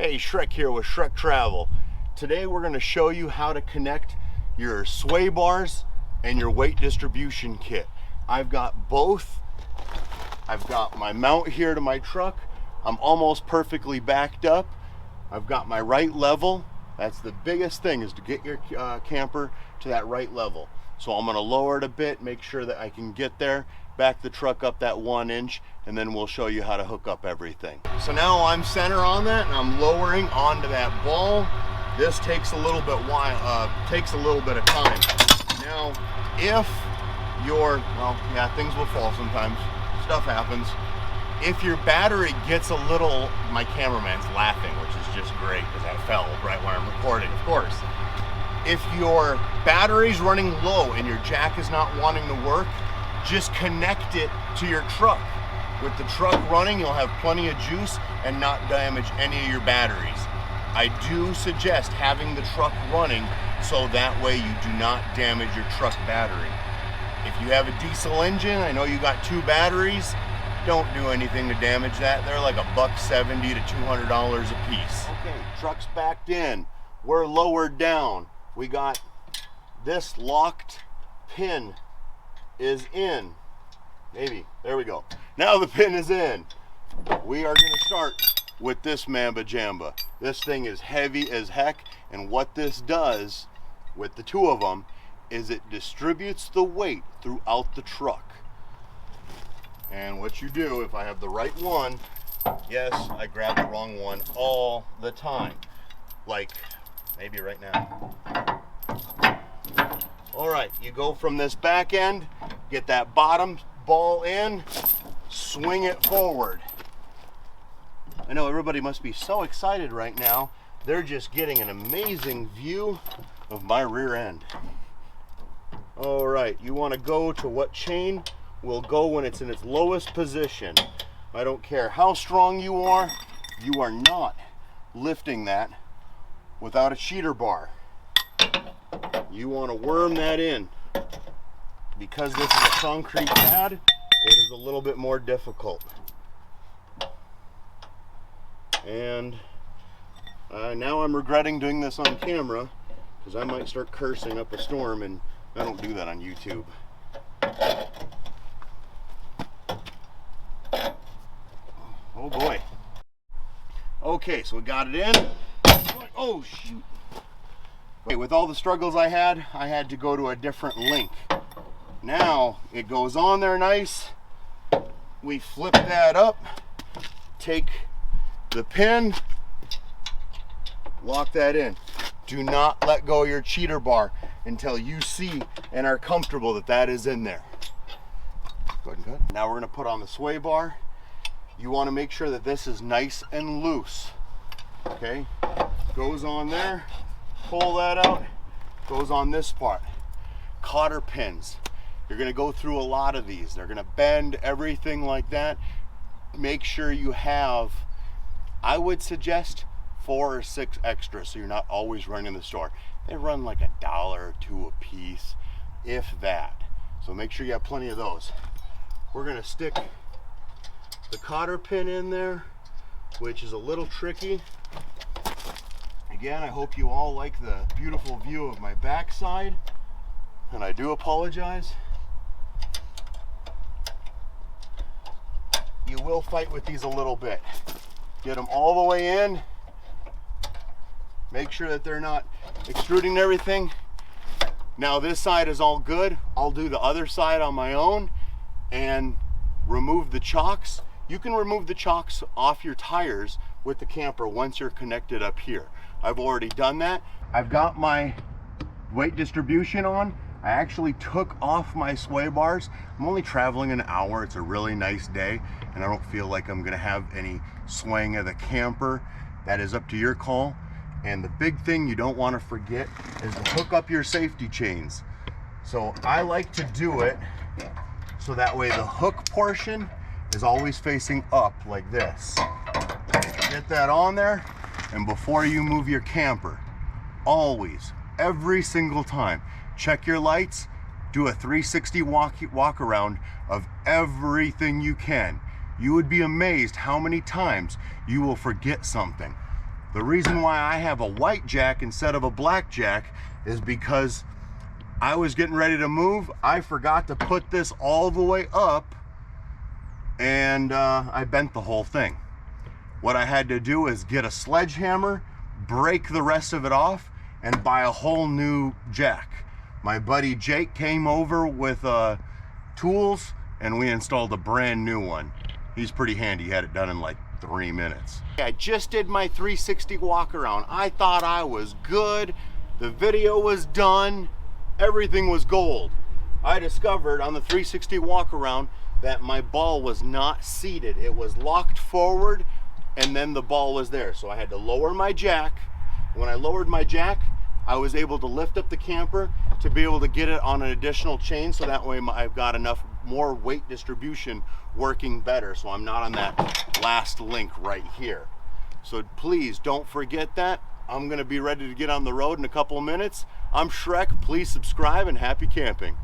Hey, Shrek here with Shrek Travel. Today we're going to show you how to connect your sway bars and your weight distribution kit. I've got both. I've got my mount here to my truck. I'm almost perfectly backed up. I've got my right level. That's the biggest thing, is to get your camper to that right level. So I'm going to lower it a bit, make sure that I can get there, back the truck up that 1 inch, and then we'll show you how to hook up everything. So now I'm center on that and I'm lowering onto that ball. This takes a little bit of time. Now, if things will fall sometimes, stuff happens. If your battery gets a little, my cameraman's laughing, which is just great because I fell right when I'm recording, of course. If your battery's running low and your jack is not wanting to work, just connect it to your truck. With the truck running, you'll have plenty of juice and not damage any of your batteries. I do suggest having the truck running so that way you do not damage your truck battery. If you have a diesel engine, I know you got 2 batteries, don't do anything to damage that. They're like $170 to $200 a piece. Okay, truck's backed in. We're lowered down. We got this locked pin is in. Maybe, there we go. Now the pin is in. We are gonna start with this Mamba Jamba. This thing is heavy as heck, and what this does with the 2 of them is it distributes the weight throughout the truck. And what you do, if I have the right one, yes, I grab the wrong one all the time. Like, maybe right now. All right, you go from this back end, get that bottom ball in, swing it forward. I know everybody must be so excited right now. They're just getting an amazing view of my rear end. All right, you want to go to what chain will go when it's in its lowest position. I don't care how strong you are not lifting that without a cheater bar. You want to worm that in. Because this is a concrete pad, it is a little bit more difficult. And now I'm regretting doing this on camera because I might start cursing up a storm, and I don't do that on YouTube. Oh boy. Okay, so we got it in. Oh shoot. Okay, with all the struggles I had to go to a different link. Now it goes on there nice. We flip that up, take the pin, lock that in. Do not let go of your cheater bar until you see and are comfortable that that is in there. Go ahead and cut. Now we're going to put on the sway bar. You want to make sure that this is nice and loose. Okay, goes on there, pull that out, goes on this part. Cotter pins. You're going to go through a lot of these. They're going to bend, everything like that. Make sure you have, I would suggest 4 or 6 extra so you're not always running the store. They run like $1 or $2 a piece, if that. So make sure you have plenty of those. We're going to stick the cotter pin in there, which is a little tricky. Again, I hope you all like the beautiful view of my backside, and I do apologize. You will fight with these a little bit. Get them all the way in. Make sure that they're not extruding everything. Now this side is all good. I'll do the other side on my own and remove the chocks. You can remove the chocks off your tires with the camper once you're connected up here. I've already done that. I've got my weight distribution on. I actually took off my sway bars. I'm only traveling an hour. It's a really nice day, and I don't feel like I'm gonna have any swaying of the camper. That is up to your call. And the big thing you don't want to forget is to hook up your safety chains. So I like to do it so that way the hook portion is always facing up like this. Get that on there, and before you move your camper, always, every single time, check your lights, do a 360 walk around of everything you can. You would be amazed how many times you will forget something. The reason why I have a white jack instead of a black jack is because I was getting ready to move. I forgot to put this all the way up, and I bent the whole thing. What I had to do is get a sledgehammer, break the rest of it off, and buy a whole new jack. My buddy Jake came over with tools, and we installed a brand new one. He's pretty handy. He had it done in like 3 minutes. I just did my 360 walk around. I thought I was good. The video was done. Everything was gold. I discovered on the 360 walk around that my ball was not seated. It was locked forward, and then the ball was there. So I had to lower my jack. When I lowered my jack, I was able to lift up the camper to be able to get it on an additional chain, so that way I've got enough more weight distribution working better, so I'm not on that last link right here. So please don't forget that. I'm gonna be ready to get on the road in a couple of minutes. I'm Shrek. Please subscribe and happy camping.